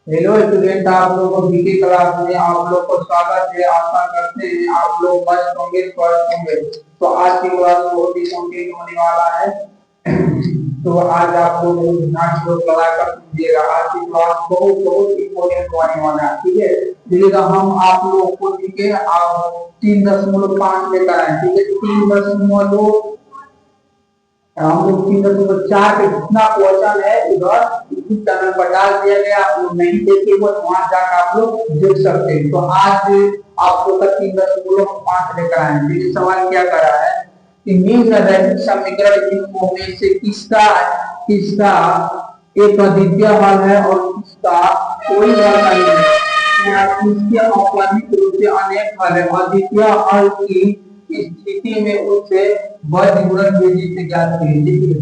Hello student, आप लोगों को बीके क्लास में आप लोग को स्वागत है। आशा करते हैं आप लोग मस्त होंगे, स्वस्थ होंगे। तो आज की क्लास बहुत ही संकीर्ण होने वाला है। तो आज आप लोग ध्यान से लगा कर सुनिएगा। आज की क्लास बहुत बहुत इम्पोर्टेंट होने वाला है, ठीक है। देखिएगा, हम आप लोगों को ठीक है आप 3.5 लेकर आए, ठीक है। 3.2 हम लोग 3.4 पे जितना क्वेश्चन है उधर यूट्यूब चैनल पर डाल दिया गया। आप लोग नहीं देखे वो वहां जाकर आप लोग देख सकते हैं। तो आज आप लोग का 3.5 लेकर आए हैं। ये सवाल क्या कर रहा है कि निम्न रैखिक समीकरण इनको में से किसका किसका एक अद्वितीय हल है और किसका कोई हल नहीं है। इसके अपवादित रूप से अनेक हल है। अद्वितीय हल की स्थिति में उससे वज्र गुणन विधि से ज्ञात कीजिए।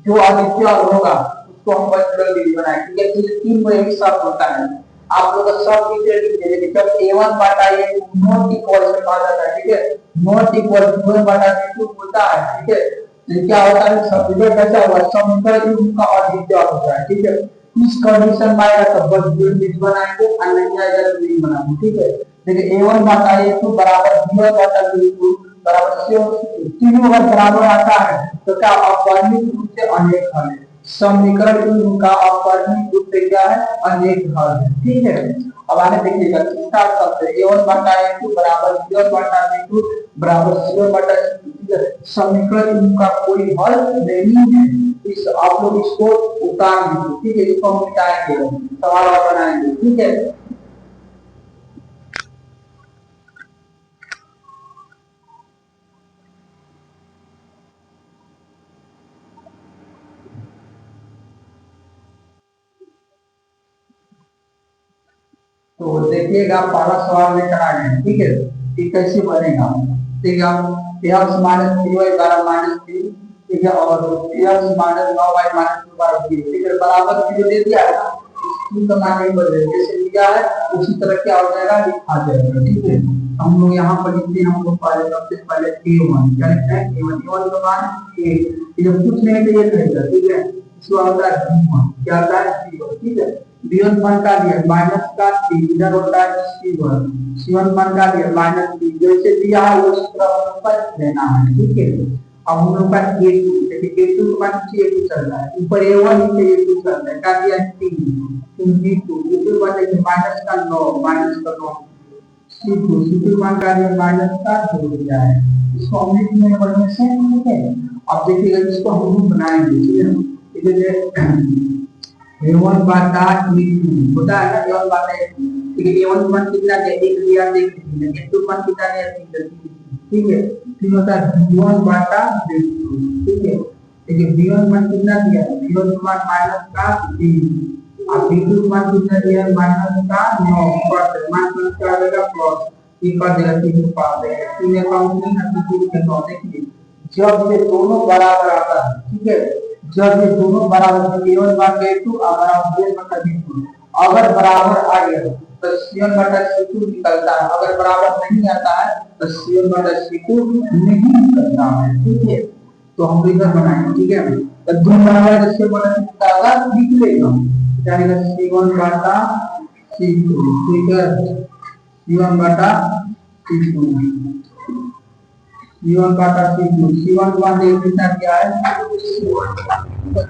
जो अद्वितीय हल होगा उसको हम वज्र गुणन विधि बनाए, ठीक है। इस तीन में एक शब्द होता है। आप लोग का सब डिटेल लिखिए। जब a1 बटा a नॉट इक्वल से कहा जाता है, ठीक है। नॉट इक्वल a1 बटा a2 होता है, ठीक है। तो क्या होता है, समीकरण कैसा हुआ, समीकरण का अद्वितीय होता है, ठीक है। इस कंडीशन में आएगा तो वज्र गुणन विधि बनाएंगे, और नहीं आएगा तो नहीं बनाएंगे, ठीक है। देखिए a1 बटा a2 बराबर b1 बटा b2 बराबर से तीनों अगर बराबर आता है तो क्या अपवर्णित रूप से अनेक हल है। समीकरण इनका अपवर्णित रूप से क्या है, अनेक हल है, ठीक है। अब आगे देखिएगा, स्टार्ट करते हैं। a1 बटा a2 बराबर b1 बटा b2 बराबर c1 बटा c2। समीकरण इनका कोई हल नहीं है। इस आप लोग इसको उतार दीजिए, ठीक है। इसको हम मिटाएंगे, सवाल और बनाएंगे, ठीक है। तो देखिएगा, पहला सवाल लेकर आ गए, ठीक है। ये कैसे बनेगा, ठीक है। एक्स माइनस 3y माइनस 3, ठीक है। और एक्स माइनस 9y माइनस 2 बराबर 3, ठीक है। बराबर 0 दे दिया है, इसकी तो मान नहीं बदले, जैसे दिया है उसी तरह क्या हो जाएगा, लिखा जाएगा, ठीक है। हम लोग यहाँ पर लिखते हैं, हम लोग पहले सबसे पहले a1 क्या लिखते हैं, a1 का मान a। ये कुछ नहीं तो ये रहेगा, ठीक है। इसको होता है b1, क्या होता है b1, ठीक है। b1 मान का दिया माइनस का 3, इधर होता है c1, c1 मान का दिया माइनस 3, जैसे दिया है उस तरह हम लोग पर लेना है, ठीक है। अब हम लोग का a2, देखिए a2 के मान नीचे a2 चल रहा है, ऊपर a1 नीचे a2 चल रहा है, क्या दिया 3 b2, b2 मान देखिए माइनस का 9 माइनस का 9, c2 c2 मान का दिया माइनस का 2 दिया है। इसको हमने तीन में बढ़ने से, ठीक है। अब देखिएगा इसको हम बनाएंगे, ठीक है। जैसे a1 बटा a2 होता है ना, a1 बटा a2, ठीक है। a1 मान कितना है, 1 दिया, देख लीजिए। a2 मान कितना है, 3, ठीक है। फिर होता है b1 बटा b2, ठीक है। देखिए b1 मान कितना दिया, b1 मान माइनस का 3, और b2 मान कितना दिया, माइनस का 9, पर माइनस का देगा प्लस, ये कर देगा 3 को पास देगा, 3 अकाउंट नहीं है, 3 के 9। देखिए जब ये दोनों बराबर आता है, ठीक है। जब ये दोनों बराबर a1 बटा a2 और b1 बटा b2 अगर बराबर आ गया तो c1 बटा c2 निकलता है। अगर बराबर नहीं आता है तो c1 बटा c2 नहीं निकलता है, ठीक है। तो हम इधर बनाएंगे, ठीक है। तो दोनों बराबर जैसे बड़ा निकलेगा, निकलेगा जाएगा c1 बटा c2, ठीक है। c1 बटा c2, c1 बटा c2, c1 मान देखिए कितना दिया है,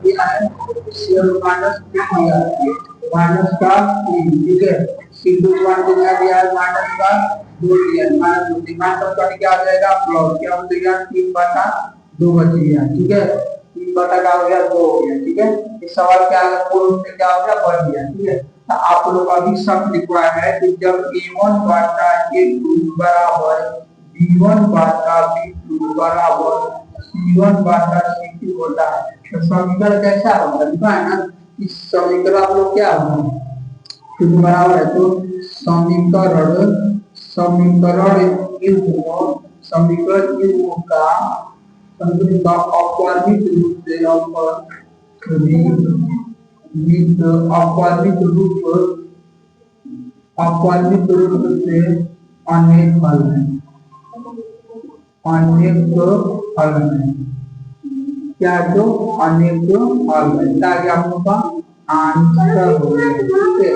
दिया है c1 माइनस 3 दिया है, माइनस का 3, ठीक है। c2 मान कितना दिया है, माइनस का 2 दिया है, माइनस 2 दिमाग सब कट क्या आ जाएगा, प्लस क्या हो जाएगा, 3 बटा 2 बच गया, ठीक है। 3 बटा का हो गया 2 हो गया, ठीक है। इस सवाल के आगे पूर्ण से क्या हो गया, बढ़ गया, ठीक है। तो आप लोग अभी सब लिखवाया है कि जब a1 बटा a2 बराबर b1 बटा b2 बराबर c1 बटा c2 होता है, तो समीकरण कैसा होगा, लिखा है ना। इस समीकरण आप लोग क्या होगा, क्योंकि बराबर है तो समीकरण समीकरण युग्म समीकरण युग्म का समीकरण का अपवर्णित रूप से अपवर्णित रूप से अनेक हल है, अनेक हल है, क्या जो अनेक हल है। क्या आप लोग का आंसर हो गया। ठीक है,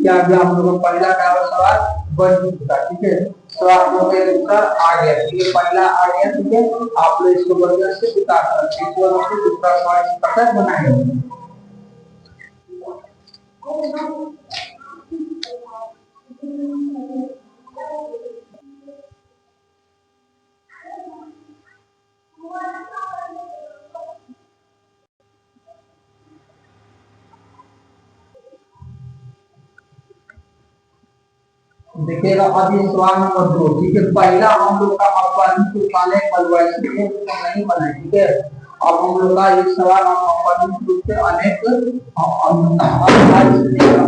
क्या अभी आप लोगों का पहला का सवाल बन चुका। ठीक है, तो आप लोगों का उत्तर आ गया। ठीक है, पहला आ गया। ठीक है, आप लोग इसको बढ़िया से उतार सकते हैं। इसको हम दूसरा सवाल इस प्रकार बनाएंगे। देखिएगा अभी सवाल नंबर 2। ठीक है, पहला हम लोग का अपरिमित वाले परिवर्तन के नहीं बना। ठीक है, अब हम लोग का ये सवाल हम अपरिमित रूप से अनेक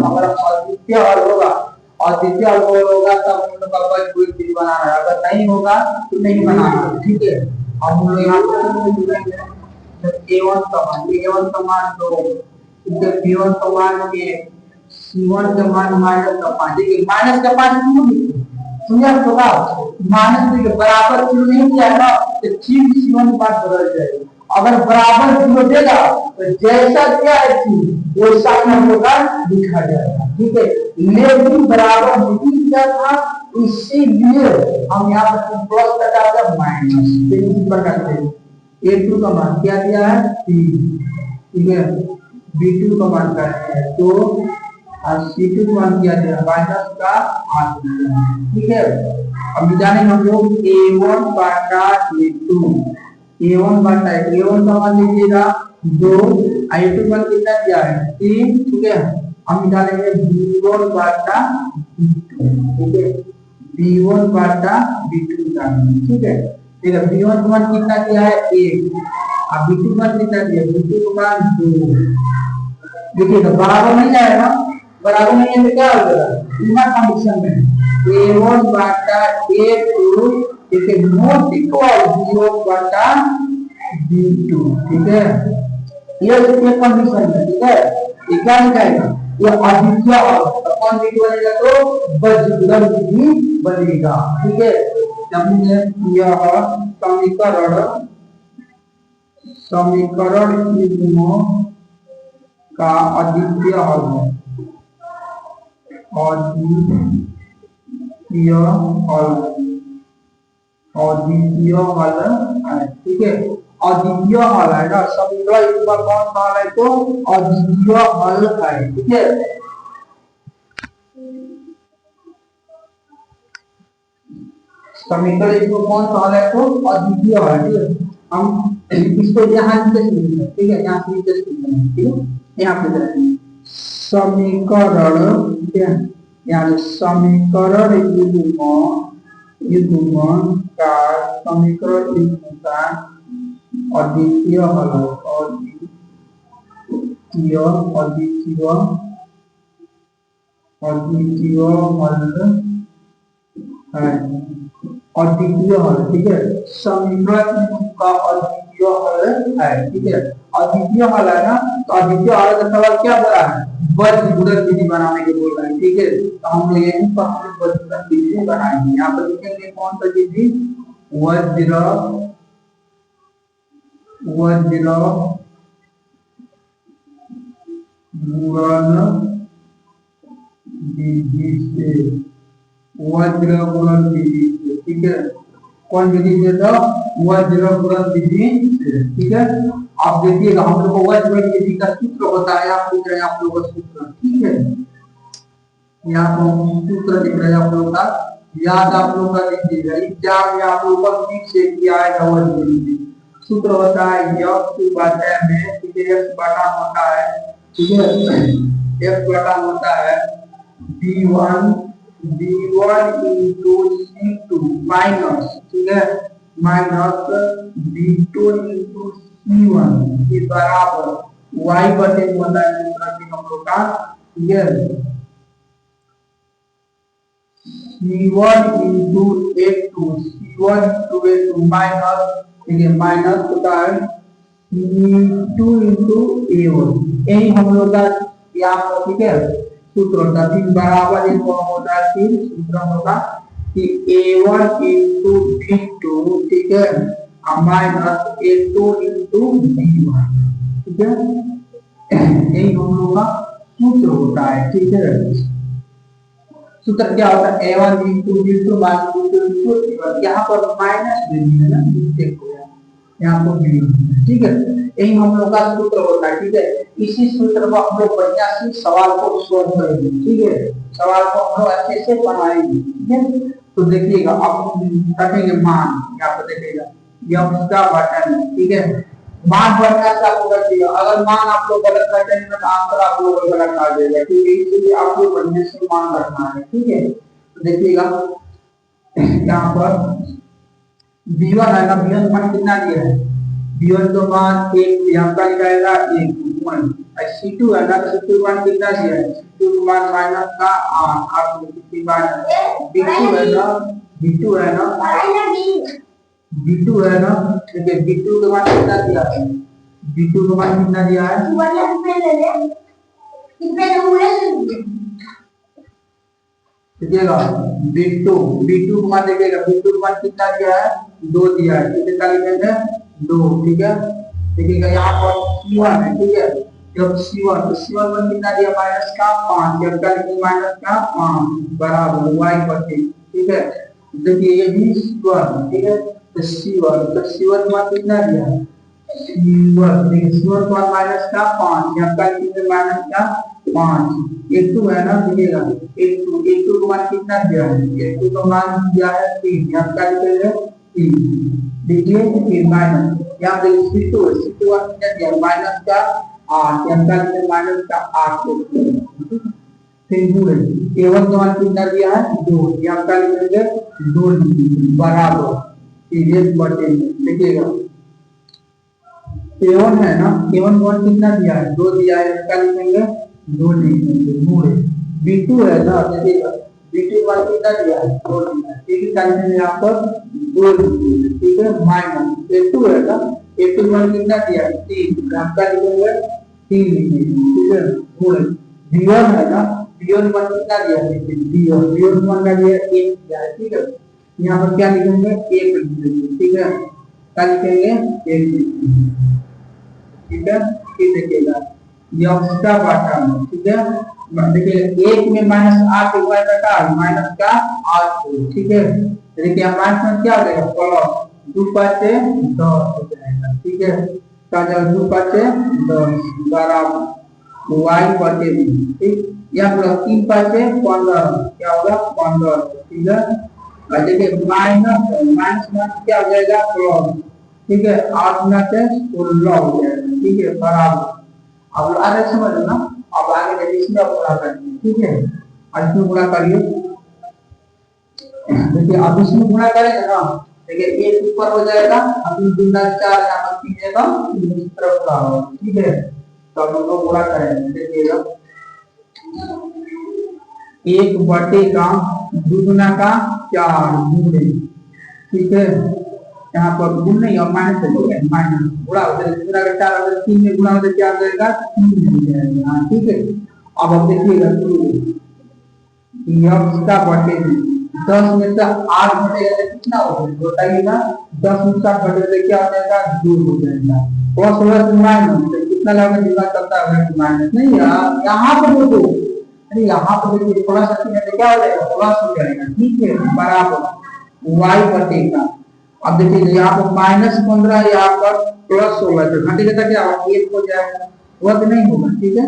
अगर अद्वितीय और होगा, अद्वितीय और होगा तब हम लोग का बस कोई चीज बनाना है, अगर नहीं होगा तो नहीं बनाना। ठीक है, हम लोग यहाँ पे a1 का मान 2, ठीक है, b1 का मान 1, C1 का मान -5। देखिए माइनस का 5 क्यों समझा तो माइनस के बराबर क्यों नहीं किया ना, तो ठीक C1 बात बदल जाएगी। अगर बराबर क्यों देगा तो जैसा क्या है चीज वैसा ही हम लोग का लिखा जाएगा। ठीक है, लेकिन बराबर नहीं किया था, इसीलिए हम यहाँ पर प्लस का डाला माइनस इस प्रकार से। a2 का मान क्या दिया है 3। ठीक है, b2 का मान क्या है 2 और C2 का मान क्या दिया माइनस का 8। ठीक है, अब जानेंगे हम लोग a1 बाटा a2। a1 बाटा a1 का मान लीजिएगा 2, a2 मान कितना दिया है 3। ठीक है, हम जानेंगे b1 बाटा b2। ठीक है, b1 बाटा b2 जानेंगे। ठीक है, ठीक है, b1 का मान कितना दिया है 1 और b2 का मान कितना दिया b2 का मान 2। देखिए तो बराबर नहीं आएगा, बराबर नहीं है तो क्या होगा इनका कंडीशन में a1 बाटा a2 ठीक है नॉट इक्वल 0 बाटा b2। ठीक है, ये कंडीशन है। ठीक है, ये क्या निकलेगा ये अद्वितीय कौन विधि बनेगा तो बजगुदर विधि बनेगा। ठीक है, जब यह समीकरण युग्म का अद्वितीय हल है, अद्वितीय हल है। ठीक है, अद्वितीय हल है ना, समीकरण युग्म कौन सा हल है तो अद्वितीय हल है। ठीक है, समीकरण युग्म कौन सा हल है तो अद्वितीय हल है। हम इसको यहाँ नीचे से लिखेंगे। ठीक है, यहाँ से नीचे से लिखेंगे। ठीक है, यहाँ पे लिखेंगे समीकरण, ठीक है, यानी समीकरण युग्म का समीकरण युग्म का अद्वितीय हल अद्वितीय हल। ठीक है, समीकरण का अद्वितीय हल है। ठीक है, अद्वितीय हल है ना, तो अद्वितीय हल का सवाल क्या बोला है बजगुदर विधि बनाने के बोल रहे हैं। ठीक है, तो हम लोग यहीं पर बजगुदर विधि बनाएंगे। यहाँ पर लिखेंगे कौन सा विधि वज्र गुणन विधि से, वज्र गुणन विधि से। ठीक है, कौन विधि से था वज्र गुणन विधि से। ठीक है, आप देखिएगा हम लोग को वज्र गुणन विधि का सूत्र होता है, आप देख रहे हैं आप लोगों का सूत्र। ठीक है, यहाँ पर सूत्र दिख रहा है आप लोगों का, याद आप लोगों का लीजिएगा। एग्जाम में आप लोगों का ठीक से किया है वज्र गुणन विधि। सूत्र होता है x बाटा में, ठीक है, x बाटा होता है, ठीक है, x बाटा होता है b1 into c2 माइनस, ठीक है, माइनस b2 into c1 के बराबर y बटे होता है दूसरा चीज हम लोग का। ठीक है, c1 into a2 माइनस, ठीक है, माइनस होता है c2 into a1। यही हम लोग का यहाँ पर, ठीक है, सूत्र होता है तीन बराबर एक होता है तीन। सूत्र होगा कि a1 into b2, ठीक है, माइनस a2 into b1। ठीक है, यही हम लोग का सूत्र होता है, ठीक है। सूत्र क्या होता है, a1 इंटू b2 माइनस यहाँ पर माइनस दे दिया ना, मिस्टेक हो गया, यहाँ पर भी, ठीक है। यही हम लोग का सूत्र होता है, ठीक है। इसी सूत्र को हम लोग बढ़िया से सवाल को सॉल्व करेंगे, ठीक है। सवाल को हम लोग अच्छे से बनाएंगे, ठीक है। तो देखिएगा अब रखेंगे मान, यहाँ पर देखिएगा यह उसका बटन है, ठीक है। मान बढ़िया से आपको रखिएगा, अगर मान आप लोग गलत रखेंगे तो आंसर आप लोग गलत आ जाएगा, ठीक है। इसलिए आप लोग बढ़िया से मान रखना है, ठीक है। तो देखिएगा यहाँ पर b1 है ना, b1 मान कितना दिया है, b1 तो मान एक यहाँ का निकालेगा एक मान, c2 है ना, तो c2 मान कितना दिया है, c2 मान माइनस का 8, आप कितनी बार b2 है ना, b2 है ना, b2 है ना, ठीक है। b2 के मान कितना दिया है, b2 के मान कितना दिया है, देखिएगा b2 का मान देखिएगा, b2 का मान कितना दिया है, 2 दिया है, कितने का लिखेंगे 2, ठीक है। देखिएगा यहाँ पर c1 है, ठीक है। जब c1 तो c1 मान कितना दिया माइनस का 5, जब का लिखेंगे माइनस का 5 बराबर y बटे, ठीक है। देखिए ये भी c1, ठीक है। तो c1 मान कितना दिया है, c1 देखिए c1 मान माइनस का 5, जब का लिखेंगे माइनस का 5, a2 है ना, देखिएगा a2 का मान कितना दिया है, a2 का मान दिया है 3, जब का लिखेंगे 3, देखिए फिर माइनस यहाँ देखिए c2 का कितना दिया माइनस का 8, जब का लिखेंगे माइनस का 8, फिर गुणे a1 का मान कितना दिया है 2, जब का लिखेंगे 2 बराबर सीरीज बटे, देखिएगा a1 है ना, a1 मान कितना दिया है 2 दिया है, इसका लिखेंगे 2 लिखेंगे गुणे b2 है ना, देखिएगा b2 मान कितना दिया है 2 दिया है, ठीक है। इसका लिखेंगे यहाँ पर 2 लिखेंगे, ठीक है। माइनस a2 है ना, a2 मान कितना दिया है 3, इसका लिखेंगे 3 लिखेंगे, ठीक है। गुणे b1 है ना, b1 मान कितना दिया है, b1 मान का दिया 1 दिया है, ठीक है। यहाँ पर क्या लिखेंगे 1 लिखेंगे, ठीक है। क्या लिखेंगे 1 लिखेंगे, ठीक है। फिर देखिएगा यह उसका बाटा है, ठीक है। देखिए 1 में -8 हुआ बेटा, माइनस का 8, ठीक है। देखिए माइनस में क्या हो जाएगा प्लस 2 5 10 हो जाएगा, ठीक है। का जब 2 5 10 बराबर y बटे, ठीक। यहाँ प्लस 3 5 15, क्या होगा 15, ठीक है। और देखिए माइनस में क्या हो जाएगा प्लस, ठीक है। 8 में से 16 हो जाएगा, ठीक है, बराबर। अब आगे समझ लो ना, अब आगे देखिए इसमें गुणा करिए, ठीक है। अब इसमें गुणा करिए, देखिए अब इसमें गुणा करेंगे ना, देखिए 1 ऊपर हो जाएगा, अब 2 4 यहाँ पर 3 है, तो इस तरफ गुणा होगा, ठीक है। तो हम लोग गुणा करेंगे, देखिएगा 1 बटे का 2 गुना का 4 गुणे, ठीक है। यहाँ पर गुण नहीं और माइनस है, माइनस गुणा हो जाएगा, गुणा का 4 अगर 3 में गुणा हो तो क्या हो जाएगा 3 हो जाएगा, हाँ, ठीक है। अब देखिएगा यह इसका बटे 10 में से 8 घटेगा तो कितना हो जाएगा बताइएगा, 10 में से 8 घटेगा तो क्या हो जाएगा 2 हो जाएगा, प्लस प्लस माइनस तो कितना लगेगा, दिमाग करता है माइनस नहीं यार, यहाँ पर देखो, अरे यहाँ पर देखिए प्लस तो क्या हो जाएगा प्लस हो जाएगा, ठीक है, बराबर y बटेगा। अब देखिए यहाँ पर -15 यहाँ पर प्लस होगा तो घटेगा तो क्या होगा 1 हो जाएगा, वह तो नहीं होगा, ठीक है।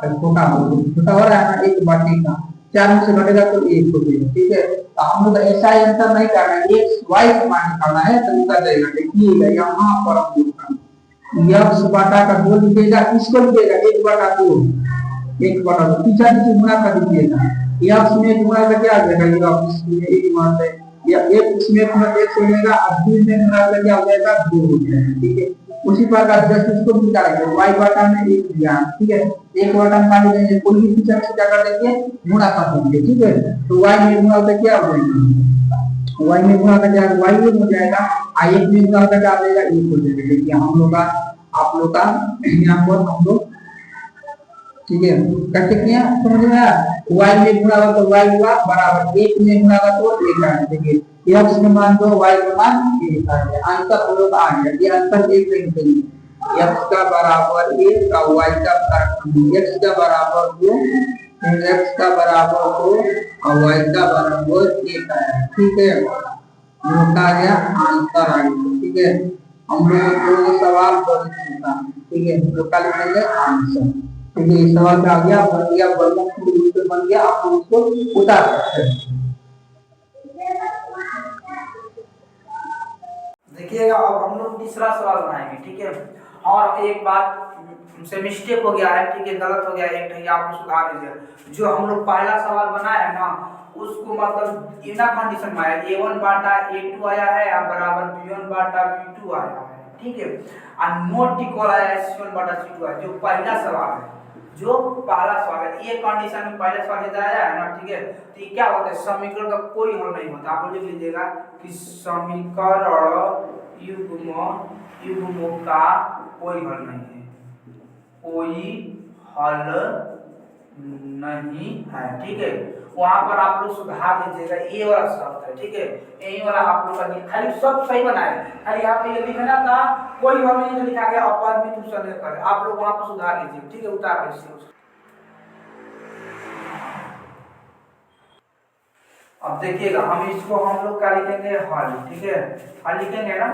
छोटा हो रहा है ना, 1 बटेगा 4 में से घटेगा तो 1 हो जाएगा, ठीक है। तो हम लोग ऐसा आंसर नहीं करना है, x y का मान निकालना है, तो निकल जाएगा। देखिएगा यहाँ पर हम लोग x बटा का 2 लिखिएगा, इसको लिखिएगा 1 बटा 2, 1 बटा 2 पीछे नीचे गुणा कर दीजिएगा, x में गुणा करके आ जाएगा, x में 1 मान है या 1 इसमें प्लस 1 हो जाएगा, और 2 में गुणा करके आ जाएगा 2 हो जाएगा, ठीक है। उसी प्रकार जैसे इसको भी निकालेंगे y बटा में 1 दिया, ठीक है। 1 बटा मान लीजिए कोई भी पीछे से क्या कर देंगे गुणा कर देंगे, ठीक है। तो y में गुणा करके क्या हो जाएगा, y में गुणा करके y हो जाएगा, और 1 में गुणा करके आ जाएगा 1 हो जाएगा। देखिए हम लोग का आप लोग का यहाँ पर हम लोग, ठीक है, कैसे किया समझ में आया। y में गुणा हो तो y हुआ बराबर 1 में गुणा हो तो 1 आ, देखिए x में मान दो y का मान 1 आ गया, आंसर हम लोग आ गया, ये आंसर 1 नहीं चाहिए, x का बराबर 1 और y का x का बराबर 2, फिर x का बराबर 2 और y का बराबर 1 आया। ठीक है, आ गया आंसर आ गया। ठीक है, हम लोग दो सवाल कर चुका। ठीक है, तो क्या लिखेंगे आंसर। ठीक है, इस सवाल का आ गया, बन गया वर्गमूल रूप से बन गया, आप उसको उतार सकते हैं। देखिएगा अब हम लोग तीसरा सवाल बनाएंगे। ठीक है, और एक बात हमसे मिस्टेक हो गया है, ठीक है, गलत हो गया है, एक आप सुधार लीजिए। जो हम लोग पहला सवाल बनाया है ना, उसको मतलब इना कंडीशन में आया, a1 बाटा a2 आया है या बराबर b1 बाटा b2 आया है। ठीक है, और नॉट इक्वल आया है c1 बाटा c2 आया, जो पहला सवाल है, जो पहला सवाल है, ये कंडीशन में पहले सवाल में आया है ना। ठीक है, तो ये क्या होता है, समीकरण का कोई हल नहीं होता। आप लोग लिख लीजिएगा कि समीकरण युग्म का कोई हल नहीं है, कोई हल नहीं है। ठीक है, वहां पर आप लोग सुधार लीजिएगा, ये वाला शब्द है। ठीक है, यही वाला आप लोग का खाली सब सही बनाए, खाली यहाँ पे ये लिखना था कोई हल नहीं, तो लिखा गया अपरिमित समीकरण, आप लोग वहां पर सुधार लीजिए। ठीक है, उतार दीजिए। अब देखिएगा हम इसको हम लोग क्या लिखेंगे हल। ठीक है, हल लिखेंगे ना,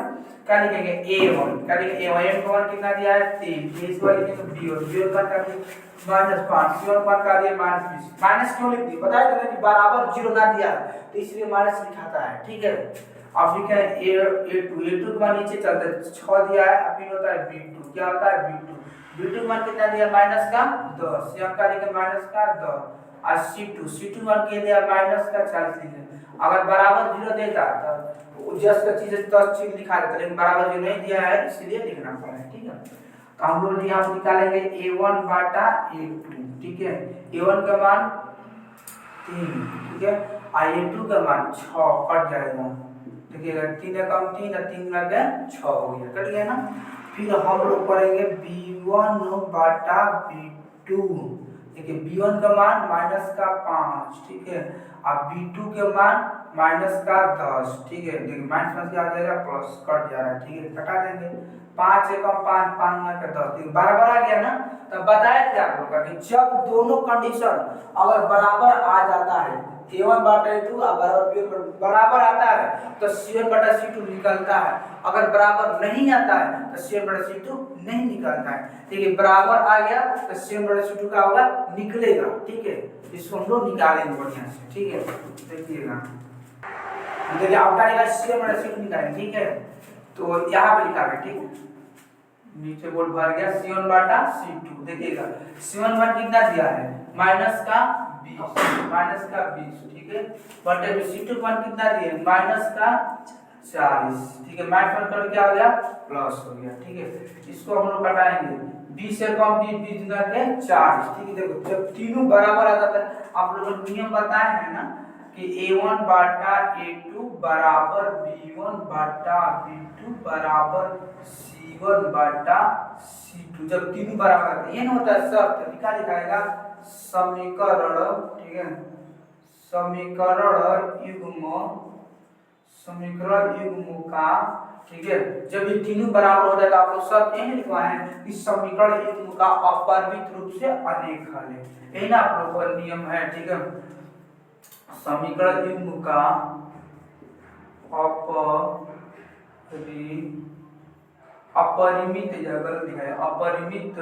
क्या लिखेंगे a1, क्या लिखेंगे a1 का मान कितना दिया है 3, इस बार लिखेंगे b1 का क्या -5, c1 का क्या दिया -20। माइनस क्यों लिख दी, बताया था कि बराबर 0 ना दिया तो इसलिए माइनस लिखाता है। ठीक है, अब लिखे a2 का मान नीचे चलते 6 दिया है, अब होता है b2, क्या होता है b2 का मान कितना दिया माइनस का 10, c1 का लिखे माइनस का 10 और C2 मान के लिए माइनस का 40 लिखे। अगर बराबर 0 देता तो जस्ट का चीज 10 चीज लिखा देता, लेकिन बराबर 0 नहीं दिया है इसलिए लिखना पड़ा है। ठीक है, तो हम लोग यहाँ निकालेंगे a1 बाटा a2। ठीक है, a1 का मान 3, ठीक है, और a2 का मान 6 कट जाएगा। देखिएगा 3 कम 3 और 3 लगे 6 हो गया, कट गया ना। फिर हम लोग करेंगे b1 बाटा b2। देखिए b1 का मान माइनस का 5, ठीक है, और b2 के मान माइनस का 10। ठीक है, देखिए माइनस में क्या आ जाएगा प्लस, कट जा रहा है। ठीक है, कटा देंगे 5 से कम 5, 5 ना का 10, देखिए बराबर आ गया ना। तब बताया थे आप लोग का कि जब दोनों कंडीशन अगर बराबर आ जाता है, a1 बाटा a2 बराबर आता है तो c1 बटा c2 निकलता है, अगर बराबर नहीं आता है तो c1 बटा c2 नहीं निकलता है। ठीक है, बराबर आ गया तो c1 बटा c2 का होगा निकलेगा। ठीक है, इसको हम लोग निकालेंगे बढ़िया से। ठीक है, देखिएगा देखिए आपका रहेगा c1 बटा c2 निकालेंगे। ठीक है, तो यहाँ पे लिखा है, ठीक नीचे बोर्ड भर गया c1 बाटा c2। देखिएगा c1 मान कितना दिया है माइनस का 20, ठीक है, बटे c2 मान कितना दिए माइनस का 40। ठीक है, माइनस कर क्या हो गया प्लस हो गया। ठीक है, इसको हम लोग घटाएंगे 20 से कम 20 गुना के 40। ठीक है, देखो जब तीनों बराबर आ जाता है, आप लोगों ने नियम बताए हैं ना कि a1 बाटा a2 बराबर b1 बाटा b2 बराबर c1 बाटा c2, जब तीनों बराबर आते हैं ये ना होता है शर्त, लिखा लिखाएगा समीकरण। ठीक है, समीकरण युग्म का, ठीक है, जब ये तीनों बराबर हो जाएगा, आप लोग शर्त यही लिखवाए हैं कि समीकरण युग्म का अपरिमित रूप से अनेक हल है, यही ना आप लोगों का नियम है। ठीक है, समीकरण युग्म का अपरिमित गलत लिखा है, अपरिमित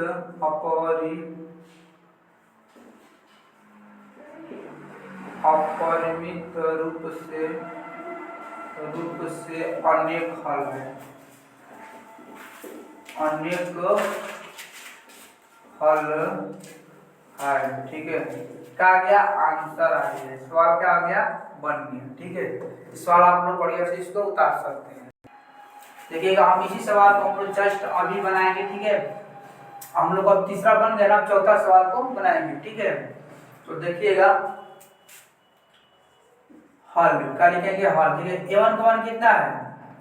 रूप से अनेक हल है, अनेक हल है। ठीक है, क्या आ गया आंसर आ गया, सवाल क्या आ गया बन गया। ठीक है, इस सवाल आप लोग बढ़िया से इसको उतार सकते हैं। देखिएगा हम इसी सवाल को हम लोग जस्ट अभी बनाएंगे। ठीक है, हम लोग अब तीसरा बन गया ना, चौथा सवाल को बनाएंगे। ठीक है, तो देखिएगा हल क्या लिखेंगे हल। ठीक है, a1 का मान कितना है,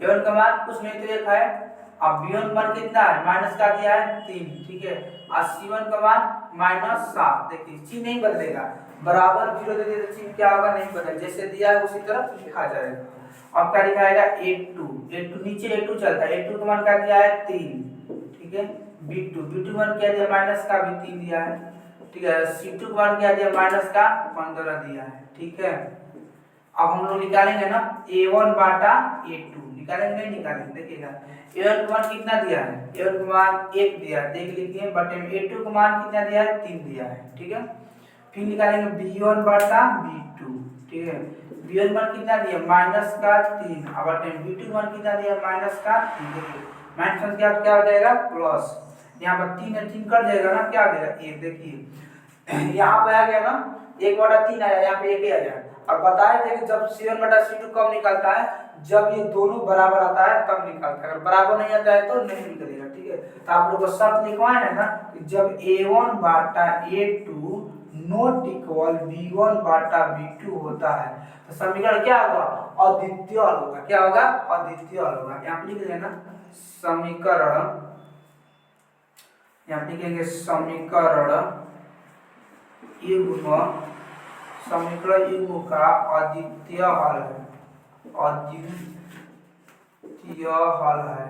a1 का मान कुछ नहीं तो 1 है, अब b1 का मान कितना है माइनस का दिया है 3। ठीक है, और c1 का मान -7। देखिए चिन्ह नहीं बदलेगा, बराबर 0 दे दिए तो चिन्ह क्या होगा नहीं बदलेगा, जैसे दिया है उसी तरह लिखा जाएगा। अब क्या लिखाएगा a2 नीचे a2 चलता है, a2 का मान क्या दिया है 3। ठीक ठीक है। B2 मान क्या दिया माइनस का भी 3 दिया है, ठीक है। C2 मान क्या दिया माइनस का 15 दिया है, ठीक है। अब हम लोग निकालेंगे ना A1 बाटा A2, निकालेंगे नहीं निकालेंगे, देखिएगा A1 का मान कितना दिया है, A1 का मान 1 दिया है, देख लीजिए बटे में A2 का मान कितना दिया है 3 दिया है, ठीक है। फिर निकालेंगे B1 बाटा B2, ठीक है। B1 मान कितना दिया माइनस का 3, अब बटे में B2 मान कितना दिया माइनस का 3, देखिए माइनस क्या हो जाएगा प्लस, यहाँ पर 3 और 3 कट जाएगा ना, क्या आ जाएगा 1, देखिए यहाँ पे आ गया ना 1/3 आया, यहाँ पे 1 ही आ जाएगा। और बताए थे कि जब C1/C2 कब निकलता है, जब ये दोनों बराबर आता है तब निकलता है, अगर बराबर नहीं आता है तो नहीं निकलेगा, ठीक है। तो आप लोग को शर्त लिखवाए है ना कि जब A1 Bata A2 not equal B1 Bata B2 होता है तो समीकरण क्या होगा अद्वितीय हल होगा, क्या होगा अद्वितीय हल होगा। यहाँ पे लिख देना समीकरण, यहाँ लिखेंगे समीकरण युग्म, समीकरण युग्म का अद्वितीय हल है, अद्वितीय हल है।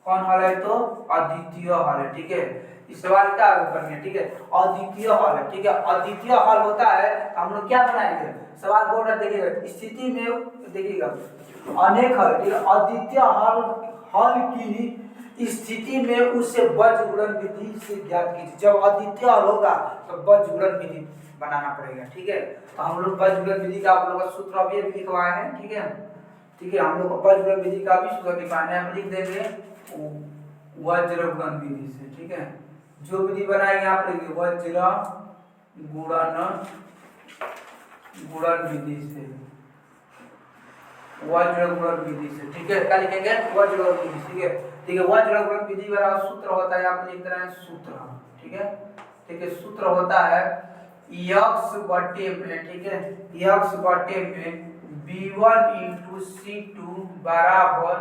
कौन हल है तो अद्वितीय हल है, ठीक है। इस सवाल का आगे करनी है, ठीक है। अद्वितीय हल है, ठीक है। अद्वितीय हल होता है तो हम लोग क्या बनाएंगे, सवाल बोल रहा देखिएगा स्थिति में, देखिएगा अनेक हल, ठीक है। अद्वितीय हल की स्थिति में उसे बजगुणन विधि से ज्ञात कीजिए। जब अद्वितीय हल होगा तो बजगुणन विधि बनाना पड़ेगा, ठीक है। तो हम लोग बजगुणन विधि का आप लोगों का सूत्र अभी लिखवाए हैं, ठीक है, ठीक है। हम लोग को बजगुणन विधि का भी सूत्र लिखवाना है, हम लिख देंगे वज्रगुणन विधि से, ठीक है। जो विधि बनाएंगे आप लिखिए वज्र गुणन विधि से, वज्रगुणन विधि से, ठीक है। क्या लिखेंगे वज्रगुणन विधि, ठीक है, ठीक है। वज्रगुणन विधि का सूत्र होता है, आप लिख रहे हैं सूत्र, ठीक है, ठीक है। सूत्र होता है x बटे में, ठीक है, x बटे में B1 इंटू C2 बराबर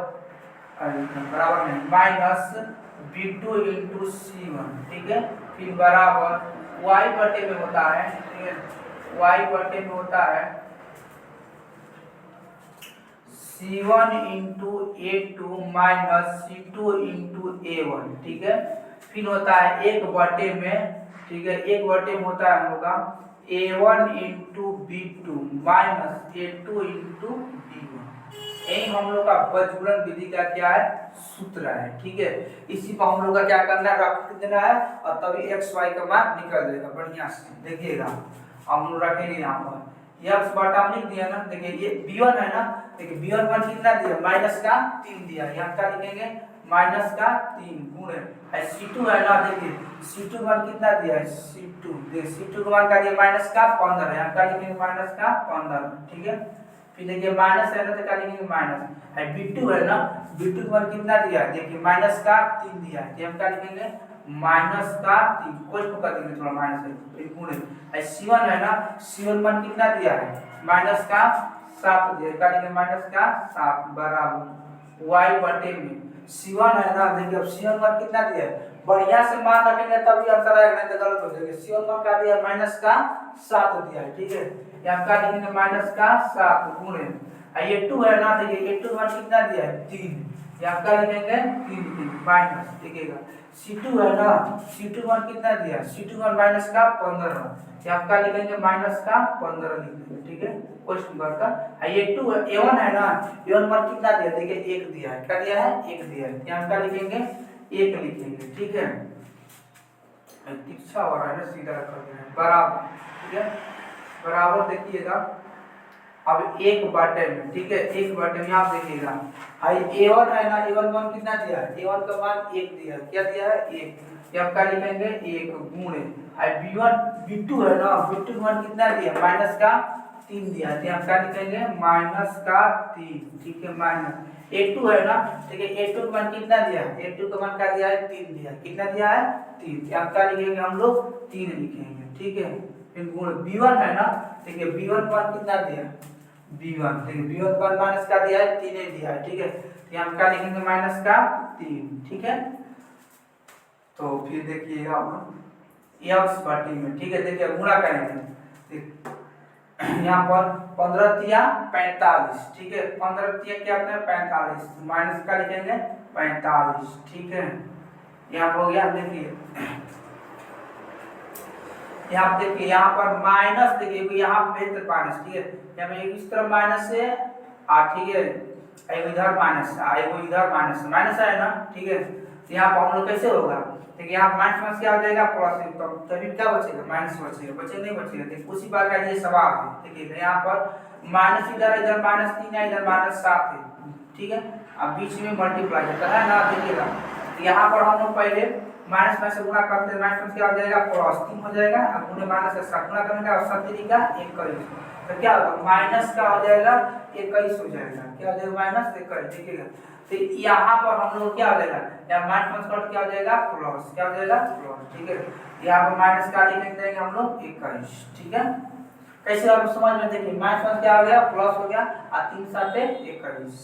नहीं माइनस B2 इंटू C1, ठीक है। फिर बराबर y बटे में होता है, ठीक है, y बटे में होता है C1 into A2 minus C2 into A1, ठीक है। फिर होता है 1 बटे में, ठीक है, 1 बटे में होता है हम लोग का A1 into B2 minus A2 into B1। यही हम लोग का बजगुणन विधि का क्या है सूत्र है, ठीक है। इसी पर हम लोग का क्या करना है रख देना है और तभी x y का मान निकल जाएगा बढ़िया से, देखिएगा हम लोग रखेंगे यहाँ पर x बटा लिख दिया ना, देखिए ये B1 है ना, देखिए B1 मान कितना दिया माइनस का 3 दिया, यहाँ क्या लिखेंगे माइनस का 3 गुणे C2 है ना, देखिए C2 मान कितना दिया है C2, देखिए C2 का मान क्या दिया माइनस का 15, यहाँ क्या लिखेंगे माइनस का 15, ठीक है। फिर देखिए माइनस है ना तो क्या लिखेंगे माइनस है, B2 है ना, B2 का मान कितना दिया है देखिए माइनस का 3 दिया है, हम क्या लिखेंगे माइनस का 3, कोई को कर देंगे थोड़ा माइनस है, फिर गुणे C1 है ना, C1 मान कितना दिया है माइनस का 7 दिया है, क्या लिखेंगे माइनस का 7 बराबर y बटे में C1 है ना, देखिए अब C1 मान कितना दिया है, बढ़िया से मान रखेंगे तभी आंसर आएगा, नहीं तो गलत हो जाएगा। C1 मान क्या दिया है माइनस का 7 दिया है, ठीक है। यहाँ क्या लिखेंगे माइनस का 7 गुणे ये 2 है ना, देखिए A2 मान कितना दिया है 3, यहाँ क्या लिखेंगे 3 लिखेंगे माइनस, देखिएगा C2 है ना, C2 मान कितना दिया है C2 मान माइनस का 15, यहाँ क्या लिखेंगे माइनस का 15 लिखेंगे, ठीक है। क्वेश्चन नंबर का ये 2 A1 है ना, A1 मान कितना दिया देखिए 1 दिया है, क्या दिया है 1 दिया है, यहाँ क्या लिखेंगे 1 लिखेंगे, ठीक है। तिरछा हो रहा है ना, सीधा रख देना बराबर, ठीक है, बराबर देखिएगा अब 1 बटे में, ठीक है, 1 बटे में आप देखिएगा A1 है ना, A1 मान कितना दिया है, A1 का मान 1 दिया है, क्या दिया है 1, ये आप क्या लिखेंगे 1 गुणे B2 है ना, B2 मान कितना दिया माइनस का 3 दिया है, आप क्या लिखेंगे माइनस का 3, ठीक है, माइनस A2 है ना, ठीक है, A2 का मान कितना दिया है, A2 का मान क्या दिया है 3 दिया है, कितना दिया है 3, आप क्या लिखेंगे हम लोग 3 लिखेंगे, ठीक है। फिर गुण B1 है ना, ठीक है, B1 का मान कितना दिया B1, ठीक है, B1 का माइनस का दिया है 3 दिया है, ठीक है, यहाँ हम क्या लिखेंगे माइनस का 3, ठीक है। तो फिर देखिएगा x बटे में, ठीक है, देखिए गुणा करेंगे यहाँ पर 15 तिया 45, ठीक है, 15 तिया क्या होता है 45, माइनस का लिखेंगे 45, ठीक है। यहाँ हो गया, देखिए यहाँ देखिए यहाँ पर माइनस, देखिए यहाँ पे माइनस, ठीक है, यहाँ पे इस तरफ माइनस है, ठीक है, एक इधर माइनस, एक इधर माइनस, माइनस है ना, ठीक है। तो यहाँ पर हम लोग कैसे होगा, देखिए यहाँ माइनस क्या हो जाएगा, प्लस, तो तभी क्या बचेगा, माइनस बचेगा, बचे नहीं बचेगा। देखिए उसी बात का ये सवाल है, देखिए यहाँ पर माइनस इधर माइनस 3 है, इधर माइनस 7 है, ठीक है, अब बीच में मल्टीप्लाई होता है ना, देखिएगा यहाँ पर हम लोग पहले माइनस में से गुणा करते हैं, माइनस क्या हो जाएगा, प्लस 3 हो जाएगा, अब गुणे माइनस से 7 गुणा करने का, और 7 3 का 21, तो क्या होगा, माइनस का हो जाएगा 21 हो जाएगा, क्या हो जाएगा, माइनस 21, देखिएगा। तो यहाँ पर हम लोग क्या हो जाएगा, यहाँ माइनस कट क्या हो जाएगा, प्लस, क्या हो जाएगा, प्लस, ठीक है। यहाँ पर माइनस का लिख देंगे हम लोग 21, ठीक है। कैसे आप समझ में, देखिए माइनस क्या हो गया, प्लस हो गया, और 3 7 21,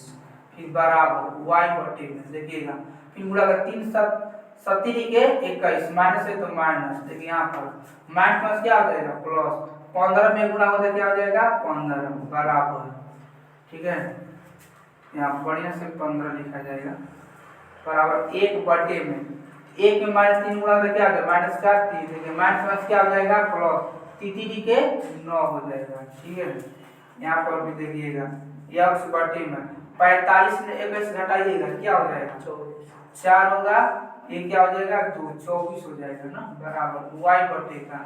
फिर बराबर y बटे में, देखिएगा फिर गुणा कर 3 7 सत्तरी के 21, माइनस है तो माइनस, देखिए यहाँ पर माइनस क्या हो जाएगा, प्लस, 15 में गुणा होता क्या हो जाएगा, 15 बराबर, ठीक है, यहाँ बढ़िया से 15 लिखा जाएगा, बराबर 1 बटे में, 1 में माइनस 3 गुणा होता क्या हो जाएगा, माइनस का 3, देखिए माइनस क्या हो जाएगा, प्लस 3 के 9 हो जाएगा, ठीक है। यहाँ पर भी देखिएगा x बटे में 45 में 21 घटाइएगा क्या हो जाएगा, 4 होगा, ये क्या हो जाएगा, 2 24 हो जाएगा ना, बराबर y बटे का।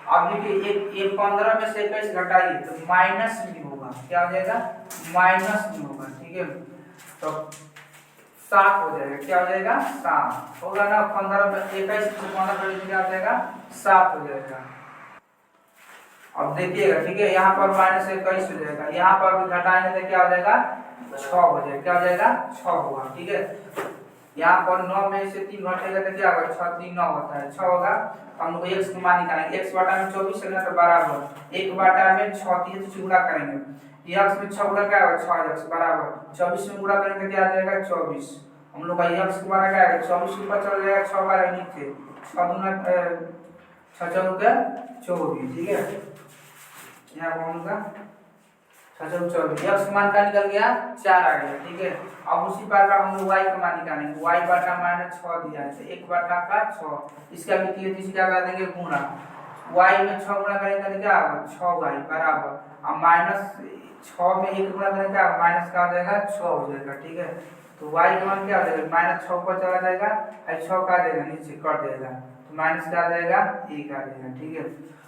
अब देखिए ये 15 में से 21 घटाइए तो माइनस में होगा, क्या हो जाएगा, माइनस में होगा, ठीक है, तो 7 हो जाएगा, क्या हो जाएगा, 7 होगा ना, 15 में 21 से 15 में क्या हो जाएगा, 7 हो जाएगा। अब देखिएगा, ठीक है, यहाँ पर माइनस 21 हो जाएगा, यहाँ पर भी घटाएंगे तो क्या हो जाएगा, 6 हो जाएगा, क्या हो जाएगा, 6 होगा, ठीक है। यहाँ पर 9 में से 3 घटेगा तो क्या होगा, 6 3 9 होता है, 6 होगा। हम लोग x को मान निकालेंगे, x बटा में 24 है ना, तो बराबर 1 बटा में 6 3 से गुणा करेंगे, x में 6 गुणा क्या होगा, 6x बराबर 24 में गुणा करेंगे तो क्या आ जाएगा, 24, हम लोग का x को बराबर क्या है, 24 ऊपर चल जाएगा, 6 बार नीचे, 6 दूना 6 4 का 24, ठीक है, यहाँ पर हम लोग का 24 x मान का निकल गया 4 आ गया, ठीक है। अब उसी प्रकार हम लोग y का मान निकालेंगे, y बटा माइनस 6 दिया है, 1 बटा का 6, इसका भी तीसरी क्या कर देंगे, गुणा, y में 6 गुणा करेंगे तो क्या होगा, 6y बराबर, अब माइनस 6 में 1 गुणा करेंगे क्या माइनस का आ जाएगा, 6 हो जाएगा, ठीक है। तो y का मान क्या हो जाएगा, माइनस 6 पर चला जाएगा, और 6 का आ जाएगा नीचे कट देगा, तो माइनस का आ जाएगा 1 आ जाएगा, ठीक है।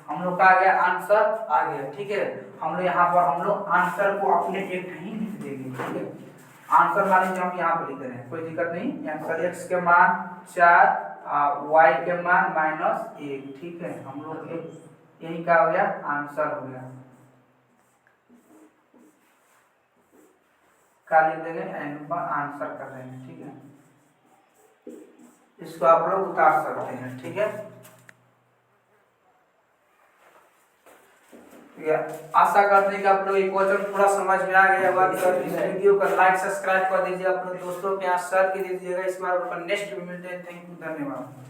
हम लोग का आ गया आंसर आ गया, ठीक है। हम लोग यहाँ पर हम लोग आंसर को अपने एक ही लिख देंगे, ठीक है। आंसर मान लीजिए हम यहाँ पर लिख रहे हैं, कोई दिक्कत नहीं, आंसर x के मान 4, y के मान -1, ठीक है। हम लोग यही का हो गया, आंसर हो गया, का लिख देंगे एंड पर आंसर कर देंगे, ठीक है। इसको आप लोग उतार सकते हैं, ठीक है। आशा करते हैं कि आप लोग ये क्वेश्चन पूरा समझ में आ गया होगा। इस वीडियो को लाइक सब्सक्राइब कर दीजिए, अपने दोस्तों के यहाँ शेयर कर दीजिएगा। इस बार नेक्स्ट में मिलते हैं, थैंक यू, धन्यवाद।